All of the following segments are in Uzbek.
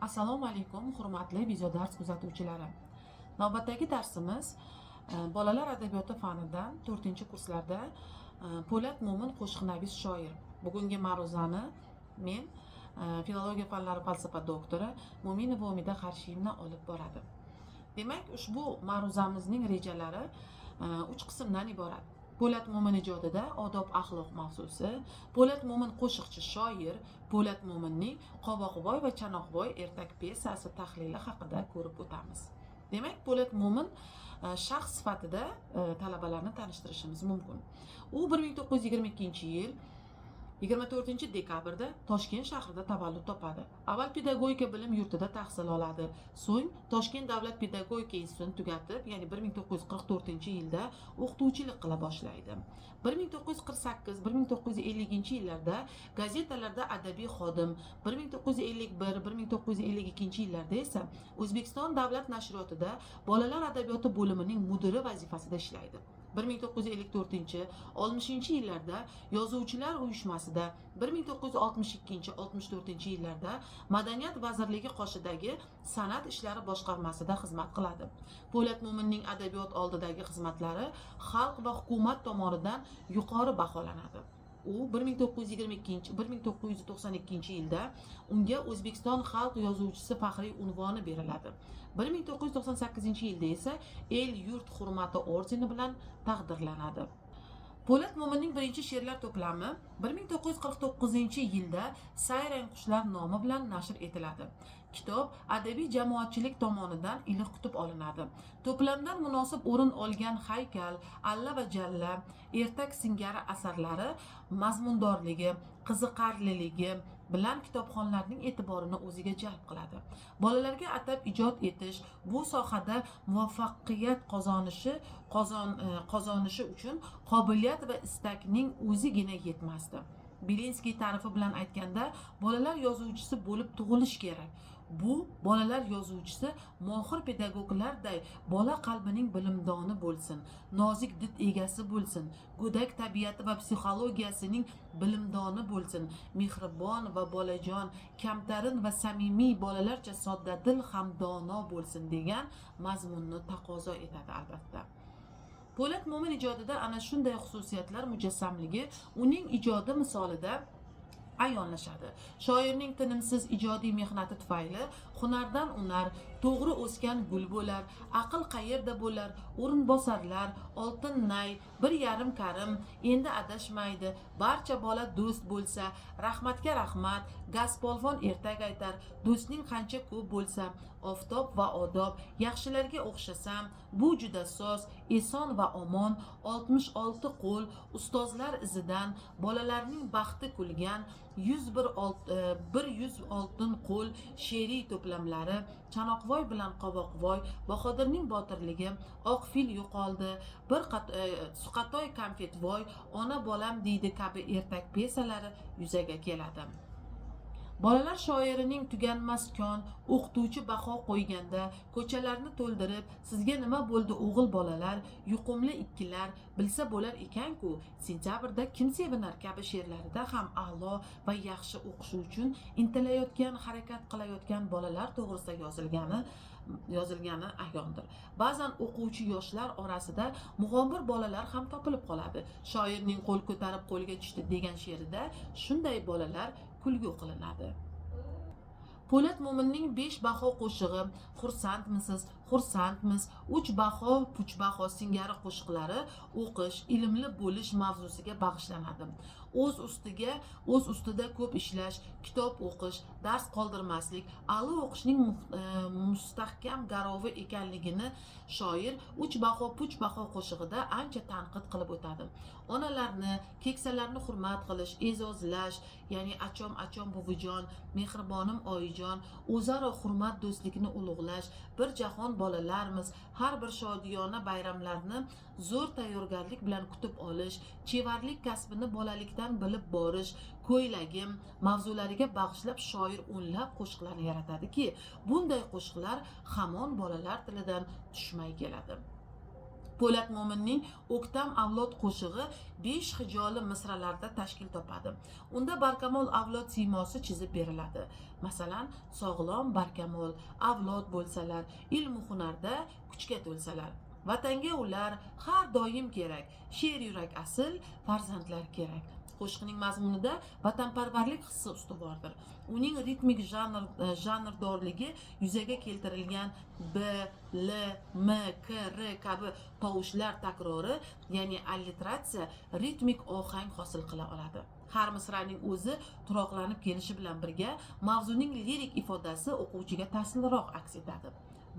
Assalomu alaykum, hurmatli videodars kuzatuvchilari. Navbatdagi darsimiz bolalar adabiyoti fanidan 4-kurslarda Po'lat Mo'min qo'shiqnavis shoir. Bugungi ma'ruzani men filologiya fanlari falsafa doktori Mo'minova Umida Qarshiyevna olib boradi. Demak, ushbu ma'ruzamizning rejalari 3 qismdan iborat. Po'lat Mo'min ijodida odob axloq mavzusi, Po'lat Mo'min qo'shiqchi shoir, Po'lat Mo'minning Qovoqvoy va Chanoqvoy ertak piyesasi tahlili haqida ko'rib o'tamiz. Demak, Po'lat Mo'min shaxs sifatida talabalarni tanishtirishimiz mumkin. U 1922-yil 24-dekabrda Toshkent shahrida tavallud topadi. Avval pedagogika bilim yurtida tahsil oladi. So'ng Toshkent davlat pedagogika institutini tugatib, ya'ni 1944-yilda o'qituvchilik qila boshlaydi. 1948-1950-yillarda gazetalarda adabiy xodim, 1951-1952-yillarda esa O'zbekiston davlat nashriyotida bolalar adabiyoti bo'limining mudiri vazifasida ishlaydi. 1954-60-yillarda Yozuvchilar uyushmasida, 1962-64-yillarda Madaniyat vazirligi qoshidagi san'at ishlari boshqarmasida xizmat qiladi. Po'lat Mo'minning adabiyot oldidagi xizmatlari xalq va hukumat tomonidan yuqori baholanadi. U 1992-1992-yilda unga O'zbekiston xalq yozuvchisi faxriy unvoni beriladi. 1998-yilda esa El yurt hurmati ordeni bilan taqdirlanadi. Po'lat Mo'minning birinchi she'rlar to'plami 1949-yilda Sayrang qushlar nomi bilan nashr etiladi. Kitob adabiy jamoatchilik tomonidan iliq kutib olinadi. To'plamdan munosib o'rin olgan Haykal, Alla va Jalla, Ertak singari asarlari mazmundorligi, qiziqarliligi bilan kitobxonlarning e'tiborini o'ziga jalb qiladi. Bolalarga atab ijod etish, bu sohada muvaffaqiyat qozonishi uchun qobiliyat va istakning o'zigina yetmasdi. Bilinskiy ta'rifi bilan aytganda, bolalar yozuvchisi bo'lib tug'ilish kerak. Bu bolalar yozuvchisi mohir pedagoglarday bola qalbining bilimdoni bo'lsin, nozik did egasi bo'lsin, go'dak tabiati va psixologiyasining bilimdoni bo'lsin, mehribon va bolajon, kamtarin va samimiy bolalarcha soddadil ham dono bo'lsin degan mazmunni taqozo etadi albatta. Po'lat Mo'min ijodida ana shunday xususiyatlar mujassamligi uning ijodi misolida ayonlashadi. Shoirning tinimsiz ijodiy mehnati tufayli hunardan unar, to'g'ri o'sgan gul bo'lar, aql qayerda bo'lar, o'rinbosarlar, oltin nay, bir yarim karim, endi adashmaydi, barcha bola do'st bo'lsa, rahmatga rahmat, gaspolvon ertak aytar, do'stning qancha ko'p bo'lsa, oftob va odob, yaxshilarga o'xshasam, bu juda soz, eson va omon, 66 qo'l, ustozlar izidan, bolalarning baxti kulgan, 100 oltin qo'l she'riy to'plamlari, Chanoqvoy bilan Qovoqvoy, Bahodirning botirligi, Oq fil yo'qoldi, bir Suqatoy Konfetvoy, Ona bolam deydi kabi ertak pyesalari yuzaga keladi. Bolalar shoirining tuganmas kon, o'qituvchi baho qo'yganda, ko'chalarni to'ldirib, sizga nima bo'ldi o'g'il bolalar, yuqumli ikkilar, bilsa bo'lar ekan-ku, sentabrda kim sevinar kabi she'rlarida ham a'lo va yaxshi o'qishi uchun intilayotgan, harakat qilayotgan bolalar to'g'risida yozilgani ayondir. Ba'zan o'quvchi yoshlar orasida mug'ombir bolalar ham topilib qoladi. Shoirning qo'l ko'tarib qo'lga tushdi degan she'rida shunday bolalar kulgu qilinadi. Po'lat Mo'minning 5 baho qo'shig'i, xursandmisiz, xursandmiz, 3 baho, puch baho singari qo'shiqlari o'qish, ilmli bo'lish mavzusiga bag'ishlanadi. O'z ustida ko'p ishlash, kitob o'qish, dars qoldirmaslik, a'lo o'qishning mustahkam garovi ekanligini shoir 3 baho, puch baho qo'shig'ida ancha tanqid qilib o'tadi. Onalarni, keksalarni hurmat qilish, e'zozlash, ya'ni achom buvijon, mehribonim oyijon, o'zaro hurmat do'stlikni ulug'lash, bir jahon bolalarmiz, har bir shodiyona bayramlarni zo'r tayyorgarlik bilan kutib olish, chevarlik kasbini bolalikdan bilib borish, ko'ylagim mavzulariga bag'ishlab shoir o'nlab qo'shiqlarni yaratadiki, bunday qo'shiqlar hamon bolalar tilidan tushmay keladi. Po'lat Mo'minning O'ktam avlod qo'shig'i 5 hijoli misralarda tashkil topadi. Unda barkamol avlod siymosi chizib beriladi. Masalan, sog'lom, barkamol avlod bo'lsalar, ilm hunarda kuchga to'lsalar. Vatanga ular har doim kerak, sher yurak asl, farzandlar kerak. Qo'shiqning mazmunida vatanparvarlik hissi ustuvordir. Uning ritmik janrdorligi yuzaga keltirilgan b, l, m, k, r kabi tovushlar takrori, ya'ni alliteratsiya ritmik ohang hosil qila oladi. Har misraning o'zi turoqlanib kelishi bilan birga mavzuning lirik ifodasi o'quvchiga ta'sirliroq aks etadi.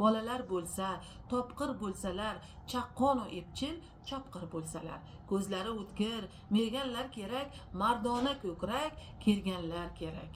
Bolalar bo'lsa, topqir bo'lsalar, chaqqon va epchil, chopqir bo'lsalar, ko'zlari o'tkir, merganlar kerak, mardona ko'krak, kerganlar kerak.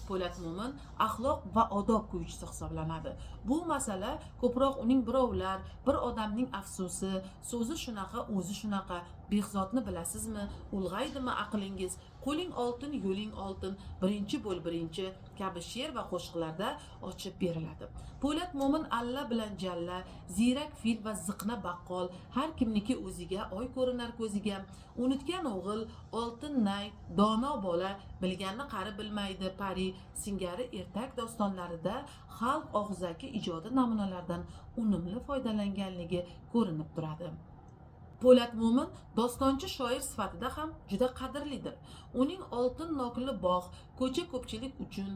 Po'lat Mo'min axloq va odob kuychisi hisoblanadi. Bu masala ko'proq uning birovlar, bir odamning afsusi, so'zi shunaqa, o'zi shunaqa, Behzodni bilasizmi, ulg'aydimi aqlingiz, qo'ling oltin, yo'ling oltin, birinchi bo'l birinchi kabi she'r va qo'shiqlarda ochib beriladi. Po'lat Mo'min alla bilan jalla, ziyrak fil va ziqna baqqol, har kimniki o'ziga oy ko'rinar ko'ziga, unutgan o'g'il, oltin nay, dono bola, bilganni qari bilmaydi pari singari ertak dostonlarida xalq og'zaki ijodi namunalaridan unumli foydalanganligi ko'rinib turadi. Po'lat Mo'min dostonchi shoir sifatida ham juda qadrlidir. Uning oltin nokli bog', ko'cha ko'pchilik uchun,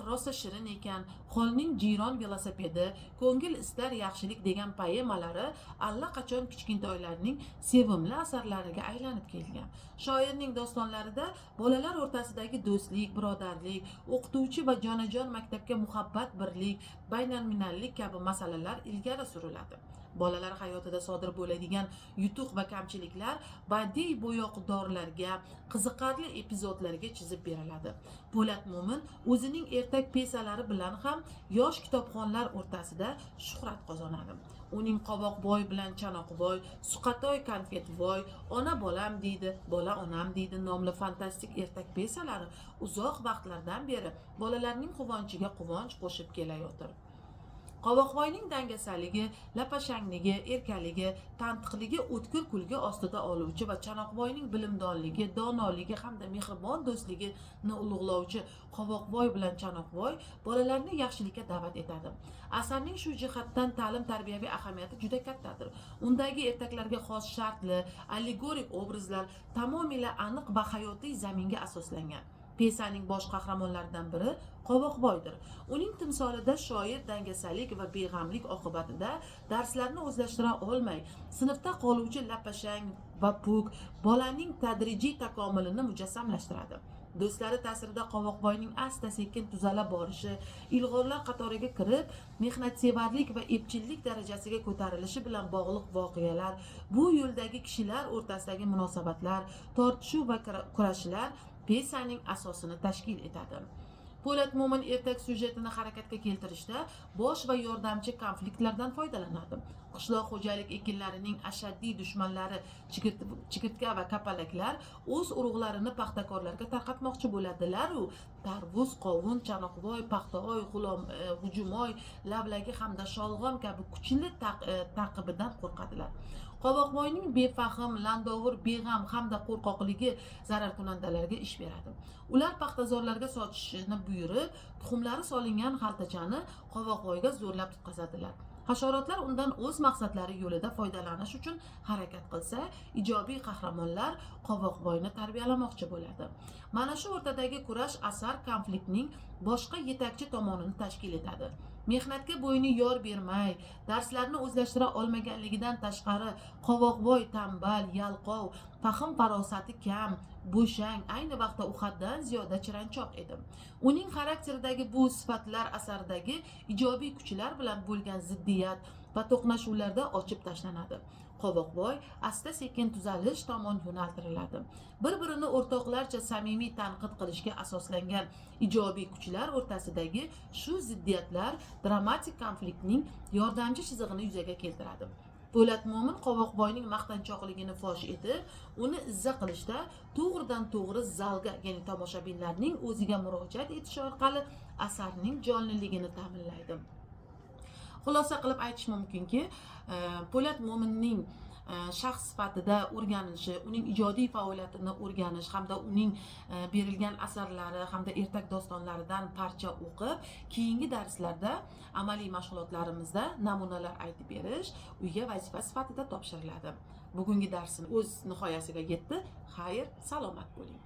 rosa shirin ekan, holning jiyron velosipedi, ko'ngil istar yaxshilik degan poemalari allaqachon kichkintoylarning sevimli asarlariga aylanib kelgan. Shoirning dostonlarida bolalar o'rtasidagi do'stlik, birodarlik, o'qituvchi va jonajon maktabga muhabbat, birlik, baynalminallik kabi masalalar ilgari suriladi. Bolalar hayotida sodir bo'ladigan yutuq va kamchiliklar badiiy bo'yoqdorlarga, qiziqarli epizodlarga chizib beriladi. Po'lat Mo'min o'zining ertak pesalari bilan ham yosh kitobxonlar o'rtasida shuhrat qozonadi. Uning Qoboqboy bilan Chanoqvoy, Suqatoy Konfetvoy, Ona bolam deydi, Bola onam deydi nomli fantastik ertak pesalari uzoq vaqtlardan beri bolalarning quvonchiga quvonch qo'shib kelayotir. Qoboqboyning dangasaligi, lapashangligi, erkaligi, tantiqligi o'tkir kulgi ostida oluvchi va Chanoqboyning bilimdonligi, donoligi hamda mehribon do'stligini ulug'lovchi Qoboqboy bilan Chanoqboy bolalarni yaxshilikka da'vat etadi. Asarning shu jihatdan ta'lim-tarbiyaviy ahamiyati juda kattadir. Undagi ertaklarga xos shartli, allegorik obrazlar tamomila aniq va hayotiy zaminga asoslangan. Pesaning bosh qahramonlaridan biri Qoboqboydir. Uning timsolida shoir dangasalik va beg'amlik oqibatida darslarni o'zlashtira olmay, sinfda qoluvchi lapashang va puk bolaning tadrijiy takomilini mujassamlashtiradi. Do'stlari ta'sirida Qoboqboyning asta-sekin tuzala borishi, ilg'orlar qatoriga kirib, mehnatsevarlik va epchillik darajasiga ko'tarilishi bilan bog'liq voqealar, bu yo'ldagi kishilar o'rtasidagi munosabatlar, tortishuv va kurashlar pesaning asosini tashkil etadi. Po'lat Mo'min ertak syujetini harakatga keltirishda bosh va yordamchi konfliktlardan foydalanadi. Qishloq xo'jalik ekinlarining ashaddiy dushmanlari chigirtka va kapalaklar o'z urug'larini paxtakorlarga tarqatmoqchi bo'ladilar-u, tarvuz, qovun, chanoqvoy, paxtaoy, hujumoy, lavlagi hamda sholg'om kabi kuchli taqibidan qo'rqadilar. Qoboqboyning befahm, landovur, beg'am hamda qo'rqoqligi zararkunandalarga ish beradi. Ular paxtazorlarga sotishni buyurib, tuxumlari solingan xaltachani Qoboqboyga zo'rlab tutqazadilar. Hasharotlar undan o'z maqsadlari yo'lida foydalanish uchun harakat qilsa, ijobiy qahramonlar Qoboqboyni tarbiyalamoqchi bo'ladi. Mana shu o'rtadagi kurash asar konfliktning boshqa yetakchi tomonini tashkil etadi. Mehnatga bo'yni yor bermay, darslarni o'zlashtira olmaganligidan tashqari, Qoboqboy tambal, yalqov, fahm farosati kam, bo'shang, ayni vaqtda u haddan ziyoda chiranchoq edi. Uning xarakteridagi bu sifatlar asaridagi ijobiy kuchlar bilan bo'lgan ziddiyat va to'qnashuvlarda ochib tashlanadi. Qoboqboy asta-sekin tuzalish tomon yo'naltiriladi. Bir-birini o'rtoqlarcha samimiy tanqid qilishga asoslangan ijobiy kuchlar o'rtasidagi shu ziddiyatlar dramatik konfliktning yordamchi chizig'ini yuzaga keltiradi. Po'lat Mo'min Qoboqboyning maqtanchoqligini fosh etib, uni izza qilishda to'g'ridan-to'g'ri zalga, ya'ni tomoshabinlarning o'ziga murojaat etishi orqali asarning jonliligini ta'minlaydi. Xulosa qilib aytish mumkinki, Po'lat Mo'minning shaxs sifatida o'rganilishi, uning ijodiy faoliyatini o'rganish hamda uning berilgan asarlari hamda ertak dostonlaridan parcha o'qib, keyingi darslarda amaliy mashg'ulotlarimizda namunalar aytib berish uyga vazifa sifatida topshiriladi. Bugungi darsim o'z nihoyasiga yetdi. Xayr, salomat bo'ling.